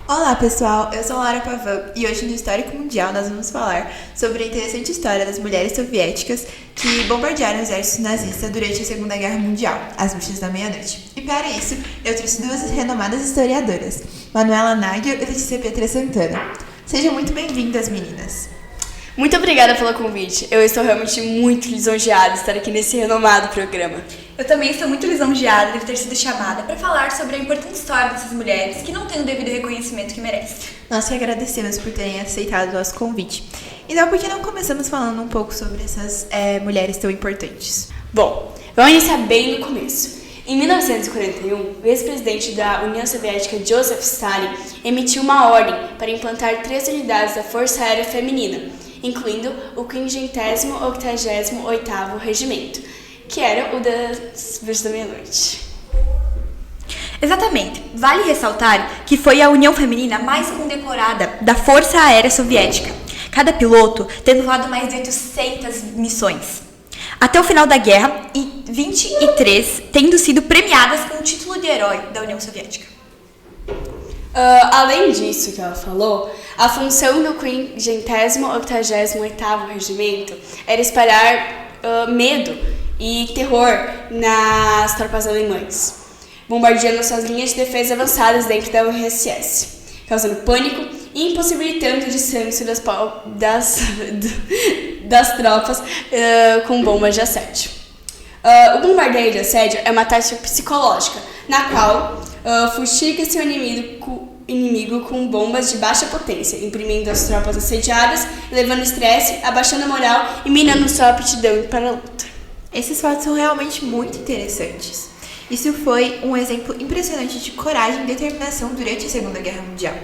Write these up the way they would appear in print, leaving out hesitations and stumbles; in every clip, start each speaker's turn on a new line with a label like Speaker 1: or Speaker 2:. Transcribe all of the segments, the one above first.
Speaker 1: Olá pessoal, eu sou Laura Pavan e hoje no Histórico Mundial nós vamos falar sobre a interessante história das mulheres soviéticas que bombardearam o exército nazista durante a Segunda Guerra Mundial, as Bruxas da Meia-Noite. E para isso, eu trouxe duas renomadas historiadoras, Manuela Nagel e Letícia Pietra Santana. Sejam muito bem-vindas, meninas.
Speaker 2: Muito obrigada pelo convite. Eu estou realmente muito lisonjeada de estar aqui nesse renomado programa.
Speaker 3: Eu também estou muito lisonjeada de ter sido chamada para falar sobre a importante história dessas mulheres que não têm o devido reconhecimento que merecem.
Speaker 1: Nós que agradecemos por terem aceitado o nosso convite. Então, por que não começamos falando um pouco sobre essas mulheres tão importantes?
Speaker 2: Bom, vamos iniciar bem no começo. Em 1941, o ex-presidente da União Soviética, Joseph Stalin, emitiu uma ordem para implantar 3 unidades da Força Aérea Feminina, incluindo o 588º Regimento, que era o das Bruxas da Meia-Noite.
Speaker 3: Exatamente. Vale ressaltar que foi a união feminina mais condecorada da Força Aérea Soviética, cada piloto tendo voado mais de 800 missões. Até o final da guerra, e 23 tendo sido premiadas com o título de herói da União Soviética.
Speaker 2: Além disso que ela falou, a função do 588º Regimento era espalhar medo e terror nas tropas alemãs, bombardeando suas linhas de defesa avançadas dentro da URSS, causando pânico e impossibilitando o descanso das tropas com bombas de assédio. O bombardeio de assédio é uma tática psicológica, na qual fustiga seu inimigo com bombas de baixa potência, imprimindo as tropas assediadas, levando estresse, abaixando a moral e minando sua aptidão para a luta.
Speaker 1: Esses fatos são realmente muito interessantes. Isso foi um exemplo impressionante de coragem e determinação durante a Segunda Guerra Mundial.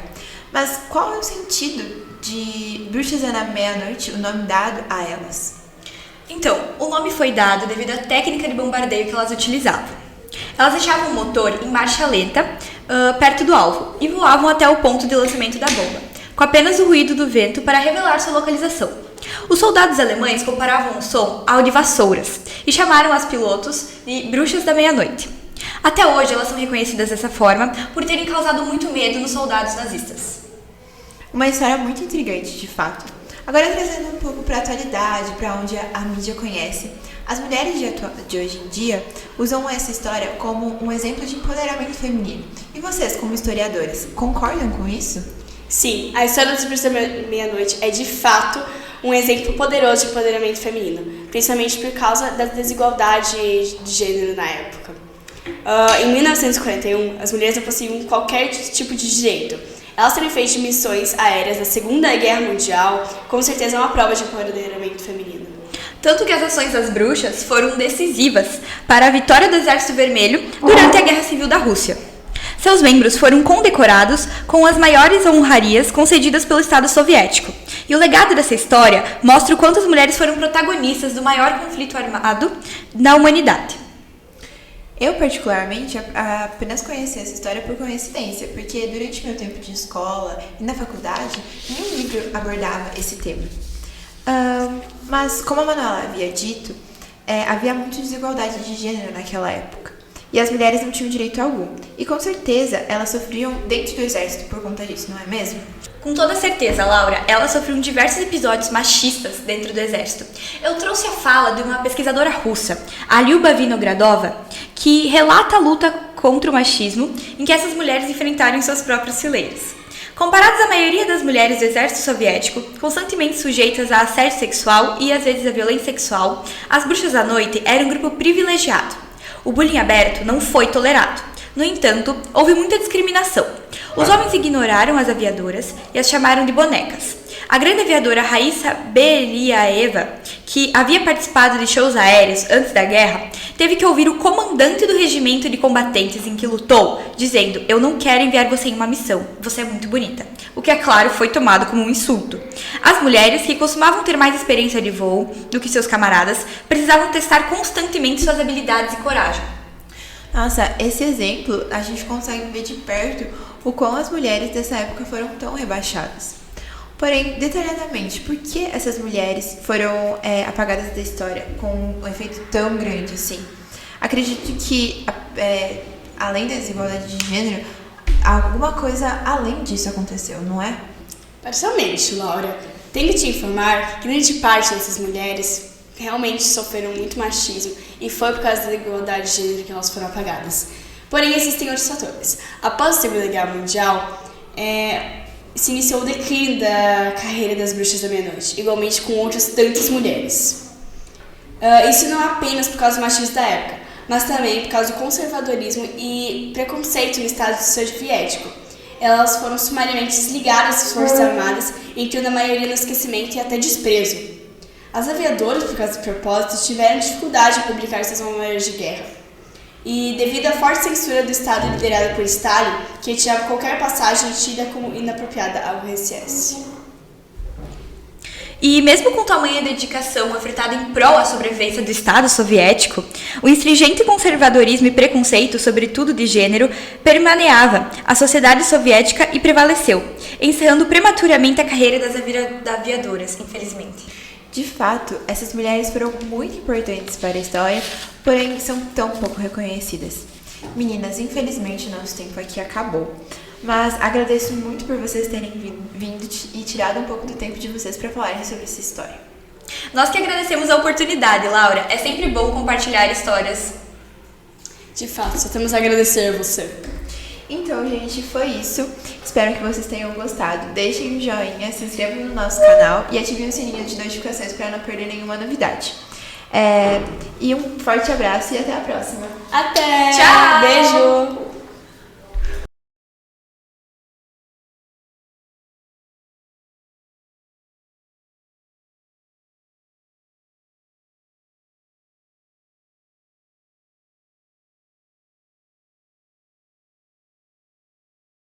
Speaker 1: Mas qual é o sentido de Bruxas da Meia-Noite, o nome dado a elas?
Speaker 3: Então, o nome foi dado devido à técnica de bombardeio que elas utilizavam. Elas deixavam o motor em marcha lenta, perto do alvo, e voavam até o ponto de lançamento da bomba, com apenas o ruído do vento para revelar sua localização. Os soldados alemães comparavam o som ao de vassouras e chamaram as pilotos de Bruxas da Meia-Noite. Até hoje, elas são reconhecidas dessa forma por terem causado muito medo nos soldados nazistas.
Speaker 1: Uma história muito intrigante, de fato. Agora, trazendo um pouco para a atualidade, para onde a mídia conhece, as mulheres de hoje em dia usam essa história como um exemplo de empoderamento feminino. E vocês, como historiadoras, concordam com isso?
Speaker 2: Sim, a história das Bruxas da Meia-Noite é de fato um exemplo poderoso de empoderamento feminino, principalmente por causa da desigualdade de gênero na época. Em 1941, as mulheres não possuíam qualquer tipo de direito. Elas terem feito missões aéreas na Segunda Guerra Mundial, com certeza é uma prova de empoderamento feminino.
Speaker 3: Tanto que as ações das bruxas foram decisivas para a vitória do Exército Vermelho durante a Guerra Civil da Rússia. Seus membros foram condecorados com as maiores honrarias concedidas pelo Estado soviético. E o legado dessa história mostra o quanto as mulheres foram protagonistas do maior conflito armado da humanidade.
Speaker 1: Eu, particularmente, apenas conheci essa história por coincidência, porque durante meu tempo de escola e na faculdade, nenhum livro abordava esse tema. Mas, como a Manuela havia dito, havia muita desigualdade de gênero naquela época. E as mulheres não tinham direito algum. E com certeza elas sofriam dentro do exército por conta disso, não é mesmo?
Speaker 3: Com toda certeza, Laura, elas sofriam diversos episódios machistas dentro do exército. Eu trouxe a fala de uma pesquisadora russa, a Lyuba Vinogradova, que relata a luta contra o machismo em que essas mulheres enfrentaram em suas próprias fileiras. Comparadas à maioria das mulheres do exército soviético, constantemente sujeitas a assédio sexual e às vezes a violência sexual, as bruxas da noite eram um grupo privilegiado. O bullying aberto não foi tolerado. No entanto, houve muita discriminação. Os homens ignoraram as aviadoras e as chamaram de bonecas. A grande aviadora Raissa Beliaeva, que havia participado de shows aéreos antes da guerra, teve que ouvir o comandante do regimento de combatentes em que lutou, dizendo: "Eu não quero enviar você em uma missão, você é muito bonita", o que, é claro, foi tomado como um insulto. As mulheres, que costumavam ter mais experiência de voo do que seus camaradas, precisavam testar constantemente suas habilidades e coragem.
Speaker 1: Nossa, esse exemplo a gente consegue ver de perto o quão as mulheres dessa época foram tão rebaixadas. Porém, detalhadamente, por que essas mulheres foram apagadas da história com um efeito tão grande assim? Acredito que, além da desigualdade de gênero, alguma coisa além disso aconteceu, não é?
Speaker 2: Parcialmente, Laura. Tenho que te informar que grande parte dessas mulheres realmente sofreram muito machismo e foi por causa da igualdade de gênero que elas foram apagadas. Porém, existem outros fatores. Após a Segunda Guerra Mundial, se iniciou o declínio da carreira das bruxas da meia-noite, igualmente com outras tantas mulheres. Isso não apenas por causa do machismo da época, mas também por causa do conservadorismo e preconceito no Estado soviético. Elas foram sumariamente desligadas das Forças Armadas, entrando a maioria no esquecimento e até desprezo. As aviadoras, por causa do propósito, tiveram dificuldade em publicar seus memórias de guerra. E devido à forte censura do Estado liderado por Stalin, que retirava qualquer passagem tida como inapropriada ao RSS.
Speaker 3: E mesmo com tamanha dedicação ofertada em prol à sobrevivência do Estado soviético, o stringente conservadorismo e preconceito, sobretudo de gênero, permeava a sociedade soviética e prevaleceu, encerrando prematuramente a carreira das aviadoras, infelizmente.
Speaker 1: De fato, essas mulheres foram muito importantes para a história, porém são tão pouco reconhecidas. Meninas, infelizmente o nosso tempo aqui acabou. Mas agradeço muito por vocês terem vindo e tirado um pouco do tempo de vocês para falarem sobre essa história.
Speaker 3: Nós que agradecemos a oportunidade, Laura. É sempre bom compartilhar histórias.
Speaker 2: De fato, só temos a agradecer a você.
Speaker 1: Então, gente, foi isso. Espero que vocês tenham gostado. Deixem um joinha, se inscrevam no nosso canal e ativem o sininho de notificações para não perder nenhuma novidade. E um forte abraço e até a próxima.
Speaker 2: Até!
Speaker 3: Tchau!
Speaker 2: Beijo!